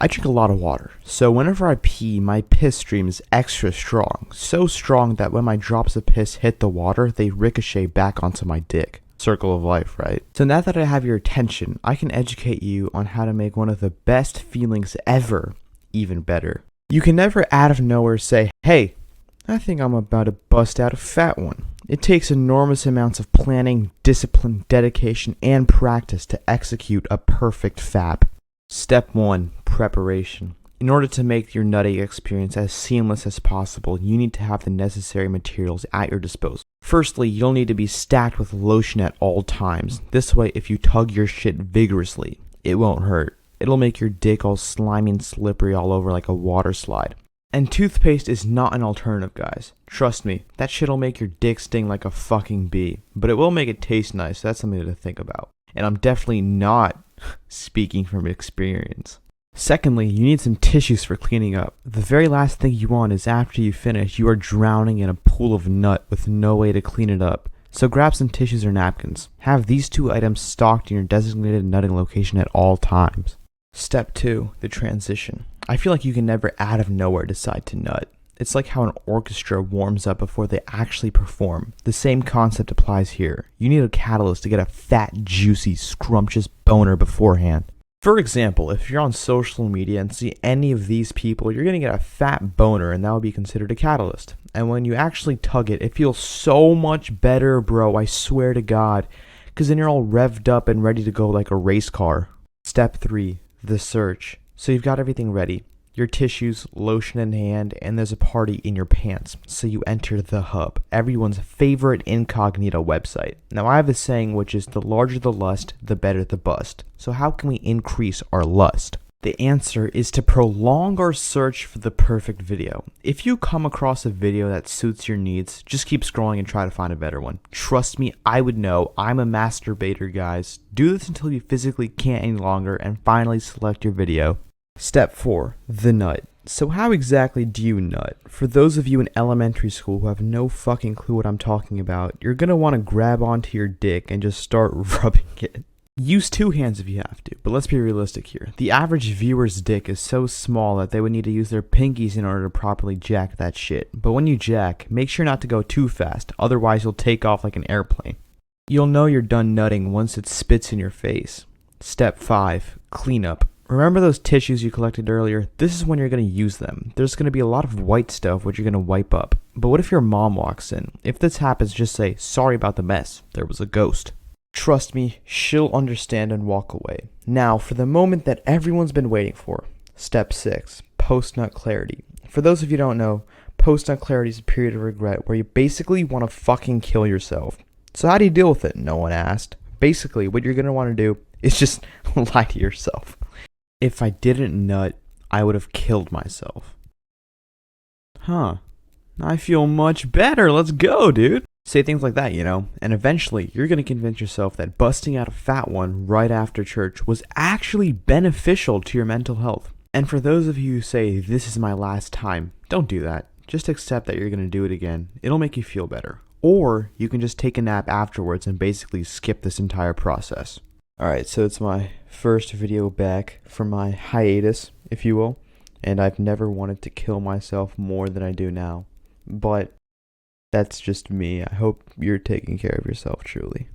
I drink a lot of water, so whenever I pee, my piss stream is extra strong. So strong that when my drops of piss hit the water, they ricochet back onto my dick. Circle of life, right? So now that I have your attention, I can educate you on how to make one of the best feelings ever even better. You can never out of nowhere say, hey, I think I'm about to bust out a fat one. It takes enormous amounts of planning, discipline, dedication, and practice to execute a perfect fap. Step 1. Preparation. In order to make your nutting experience as seamless as possible, you need to have the necessary materials at your disposal. Firstly, you'll need to be stacked with lotion at all times. This way, if you tug your shit vigorously, it won't hurt. It'll make your dick all slimy and slippery all over like a water slide. And toothpaste is not an alternative, guys. Trust me, that shit'll make your dick sting like a fucking bee. But it will make it taste nice, so that's something to think about. And I'm definitely not speaking from experience. Secondly, you need some tissues for cleaning up. The very last thing you want is after you finish, you are drowning in a pool of nut with no way to clean it up. So grab some tissues or napkins. Have these two items stocked in your designated nutting location at all times. Step 2. The transition. I feel like you can never out of nowhere decide to nut. It's like how an orchestra warms up before they actually perform. The same concept applies here. You need a catalyst to get a fat, juicy, scrumptious boner beforehand. For example, if you're on social media and see any of these people, you're going to get a fat boner, and that would be considered a catalyst. And when you actually tug it, it feels so much better, bro, I swear to God, because then you're all revved up and ready to go like a race car. Step 3. The search. So you've got everything ready. Your tissues, lotion in hand, and there's a party in your pants. So you enter the hub, everyone's favorite incognito website. Now I have a saying which is the larger the lust, the better the bust. So how can we increase our lust? The answer is to prolong our search for the perfect video. If you come across a video that suits your needs, just keep scrolling and try to find a better one. Trust me, I would know. I'm a masturbator, guys. Do this until you physically can't any longer and finally select your video. Step 4. The nut. So how exactly do you nut? For those of you in elementary school who have no fucking clue what I'm talking about, you're gonna want to grab onto your dick and just start rubbing it. Use 2 hands if you have to, but let's be realistic here. The average viewer's dick is so small that they would need to use their pinkies in order to properly jack that shit. But when you jack, make sure not to go too fast, otherwise you'll take off like an airplane. You'll know you're done nutting once it spits in your face. Step 5. Cleanup. Remember those tissues you collected earlier? This is when you're going to use them. There's going to be a lot of white stuff which you're going to wipe up. But what if your mom walks in? If this happens, just say, sorry about the mess. There was a ghost. Trust me, she'll understand and walk away. Now, for the moment that everyone's been waiting for. Step 6. Post-nut clarity. For those of you who don't know, post-nut clarity is a period of regret where you basically want to fucking kill yourself. So how do you deal with it? No one asked. Basically, what you're going to want to do is just lie to yourself. If I didn't nut, I would have killed myself. Huh. I feel much better. Let's go, dude. Say things like that, you know, and eventually you're going to convince yourself that busting out a fat one right after church was actually beneficial to your mental health. And for those of you who say, this is my last time, don't do that. Just accept that you're going to do it again. It'll make you feel better. Or you can just take a nap afterwards and basically skip this entire process. Alright, so it's my first video back from my hiatus, if you will, and I've never wanted to kill myself more than I do now. But that's just me. I hope you're taking care of yourself truly.